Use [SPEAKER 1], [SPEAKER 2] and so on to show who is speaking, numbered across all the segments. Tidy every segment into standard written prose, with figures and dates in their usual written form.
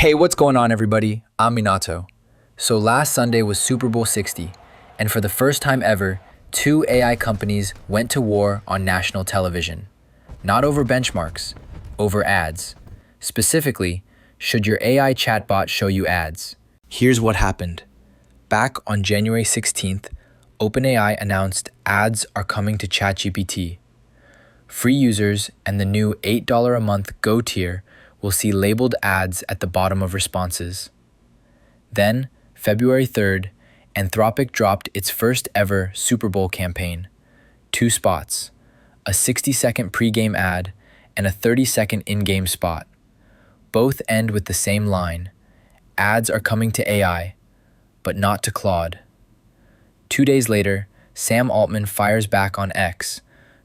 [SPEAKER 1] Hey, what's going on, everybody? I'm Minato. So last Sunday was Super Bowl 60, and for the first time ever, two AI companies went to war on national television. Not over benchmarks, over ads. Specifically, should your AI chatbot show you ads? Here's what happened. Back on January 16th, OpenAI announced ads are coming to ChatGPT. Free users and the new $8 a month Go tier will see labeled ads at the bottom of responses. Then, February 3rd, Anthropic dropped its first ever Super Bowl campaign. 2 spots, a 60-second pregame ad and a 30-second in-game spot. Both end with the same line: ads are coming to AI, but not to Claude. 2 days later, Sam Altman fires back on X,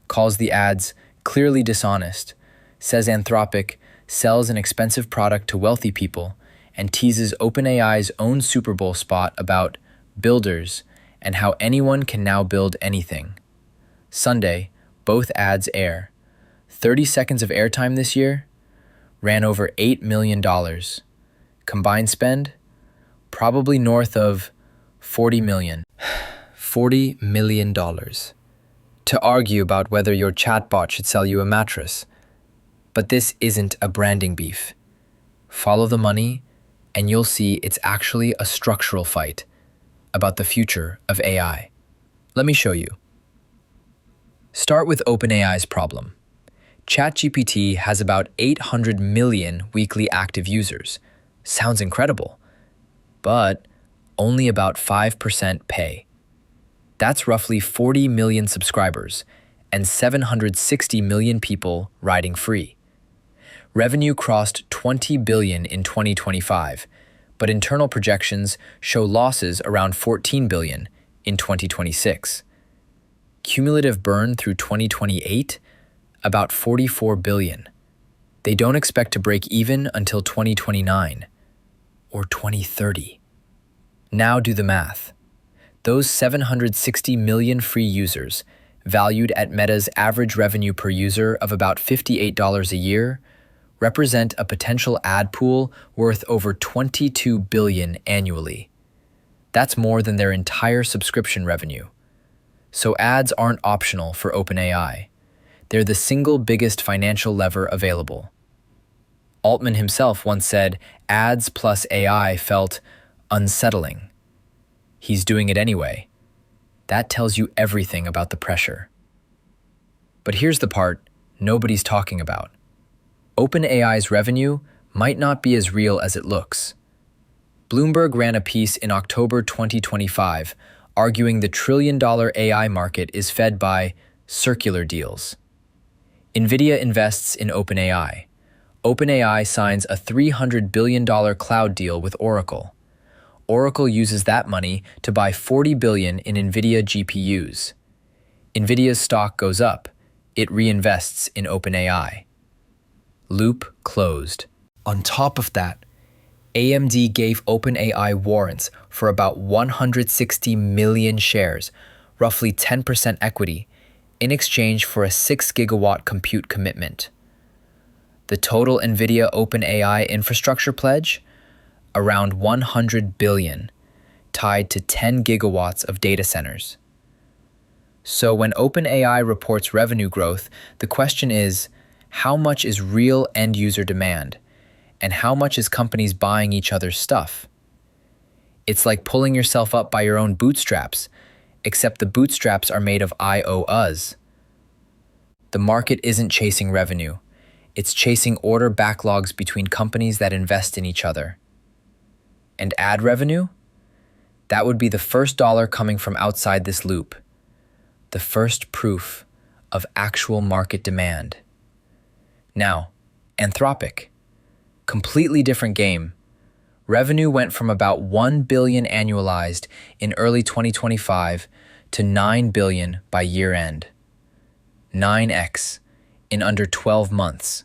[SPEAKER 1] calls the ads clearly dishonest, says Anthropic sells an expensive product to wealthy people, and teases OpenAI's own Super Bowl spot about builders and how anyone can now build anything. Sunday, both ads air. 30 seconds of airtime this year ran over $8 million. Combined spend? Probably north of $40 million. $40 million. To argue about whether your chatbot should sell you a mattress. But this isn't a branding beef. Follow the money, and you'll see it's actually a structural fight about the future of AI. Let me show you. Start with OpenAI's problem. ChatGPT has about 800 million weekly active users. Sounds incredible, but only about 5% pay. That's roughly 40 million subscribers and 760 million people riding free. Revenue crossed $20 billion in 2025, but internal projections show losses around $14 billion in 2026. Cumulative burn through 2028? About $44 billion. They don't expect to break even until 2029 or 2030. Now do the math. Those 760 million free users, valued at Meta's average revenue per user of about $58 a year, represent a potential ad pool worth over $22 billion annually. That's more than their entire subscription revenue. So ads aren't optional for OpenAI. They're the single biggest financial lever available. Altman himself once said, ads plus AI felt unsettling. He's doing it anyway. That tells you everything about the pressure. But here's the part nobody's talking about. OpenAI's revenue might not be as real as it looks. Bloomberg ran a piece in October 2025 arguing the trillion-dollar AI market is fed by circular deals. NVIDIA invests in OpenAI. OpenAI signs a $300 billion cloud deal with Oracle. Oracle uses that money to buy $40 billion in NVIDIA GPUs. NVIDIA's stock goes up. It reinvests in OpenAI. Loop closed. On top of that, AMD gave OpenAI warrants for about 160 million shares, roughly 10% equity, in exchange for a 6 gigawatt compute commitment. The total NVIDIA OpenAI infrastructure pledge? Around 100 billion, tied to 10 gigawatts of data centers. So when OpenAI reports revenue growth, the question is, how much is real end-user demand, and how much is companies buying each other's stuff? It's like pulling yourself up by your own bootstraps, except the bootstraps are made of IOUs. The market isn't chasing revenue. It's chasing order backlogs between companies that invest in each other. And ad revenue? That would be the first dollar coming from outside this loop. The first proof of actual market demand. Now, Anthropic. Completely different game. Revenue went from about $1 billion annualized in early 2025 to $9 billion by year end. 9x in under 12 months.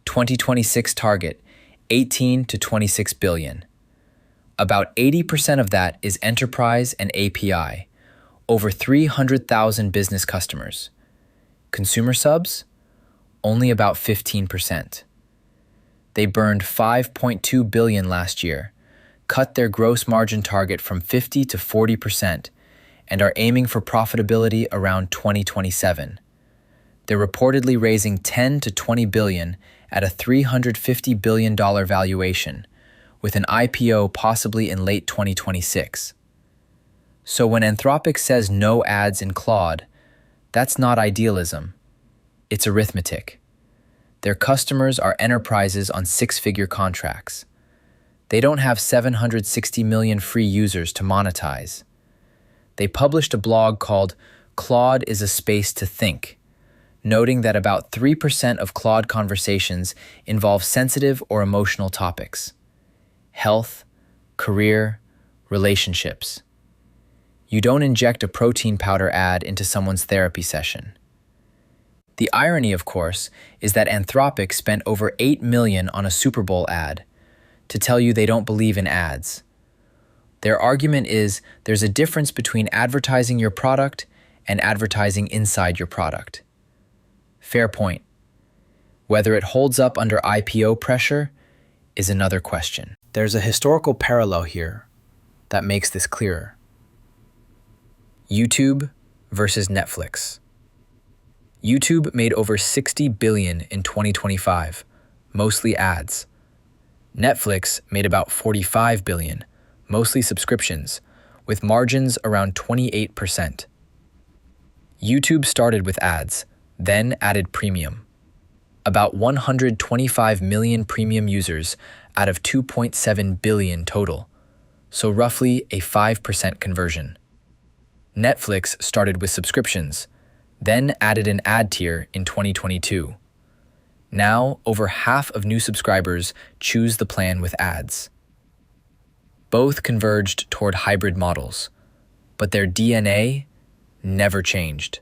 [SPEAKER 1] 2026 target, 18 to 26 billion. About 80% of that is enterprise and API, over 300,000 business customers. Consumer subs? Only about 15%. They burned 5.2 billion last year, cut their gross margin target from 50 to 40%, and are aiming for profitability around 2027. They're reportedly raising 10 to 20 billion at a $350 billion valuation, with an IPO possibly in late 2026. So when Anthropic says no ads in Claude, that's not idealism. It's arithmetic. Their customers are enterprises on six-figure contracts. They don't have 760 million free users to monetize. They published a blog called Claude is a Space to Think, noting that about 3% of Claude conversations involve sensitive or emotional topics: health, career, relationships. You don't inject a protein powder ad into someone's therapy session. The irony, of course, is that Anthropic spent over $8 million on a Super Bowl ad to tell you they don't believe in ads. Their argument is there's a difference between advertising your product and advertising inside your product. Fair point. Whether it holds up under IPO pressure is another question. There's a historical parallel here that makes this clearer. YouTube versus Netflix. YouTube made over 60 billion in 2025, mostly ads. Netflix made about 45 billion, mostly subscriptions, with margins around 28%. YouTube started with ads, then added premium. About 125 million premium users out of 2.7 billion total, so roughly a 5% conversion. Netflix started with subscriptions, then added an ad tier in 2022. Now, over half of new subscribers choose the plan with ads. Both converged toward hybrid models, but their DNA never changed.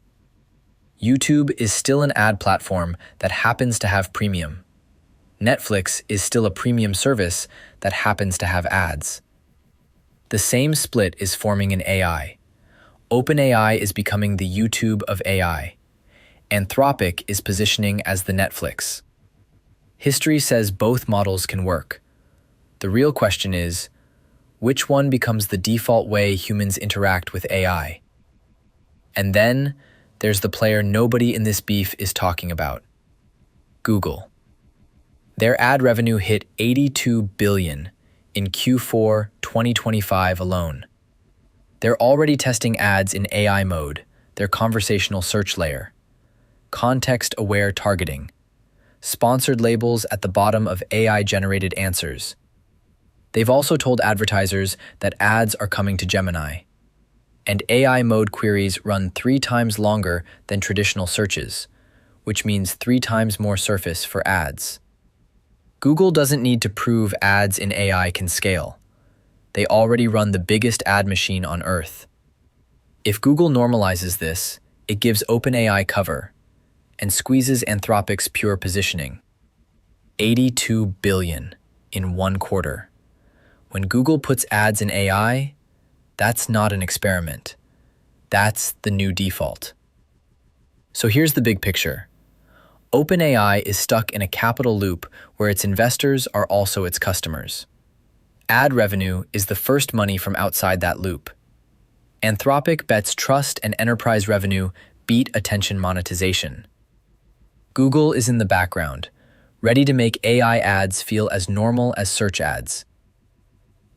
[SPEAKER 1] YouTube is still an ad platform that happens to have premium. Netflix is still a premium service that happens to have ads. The same split is forming in AI. OpenAI is becoming the YouTube of AI. Anthropic is positioning as the Netflix. History says both models can work. The real question is, which one becomes the default way humans interact with AI? And then, there's the player nobody in this beef is talking about: Google. Their ad revenue hit 82 billion in Q4 2025 alone. They're already testing ads in AI mode, their conversational search layer, context-aware targeting, sponsored labels at the bottom of AI-generated answers. They've also told advertisers that ads are coming to Gemini, and AI mode queries run 3 times longer than traditional searches, which means 3 times more surface for ads. Google doesn't need to prove ads in AI can scale. They already run the biggest ad machine on Earth. If Google normalizes this, it gives OpenAI cover and squeezes Anthropic's pure positioning. 82 billion in 1 quarter. When Google puts ads in AI, that's not an experiment. That's the new default. So here's the big picture. OpenAI is stuck in a capital loop where its investors are also its customers. Ad revenue is the first money from outside that loop. Anthropic bets trust and enterprise revenue beat attention monetization. Google is in the background, ready to make AI ads feel as normal as search ads.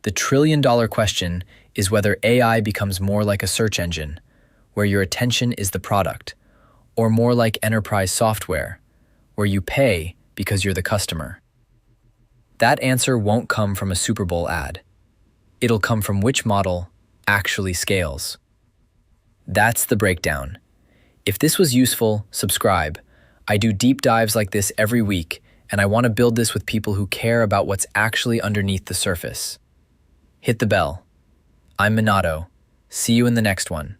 [SPEAKER 1] The trillion-dollar question is whether AI becomes more like a search engine, where your attention is the product, or more like enterprise software, where you pay because you're the customer. That answer won't come from a Super Bowl ad. It'll come from which model actually scales. That's the breakdown. If this was useful, subscribe. I do deep dives like this every week, and I want to build this with people who care about what's actually underneath the surface. Hit the bell. I'm Minato. See you in the next one.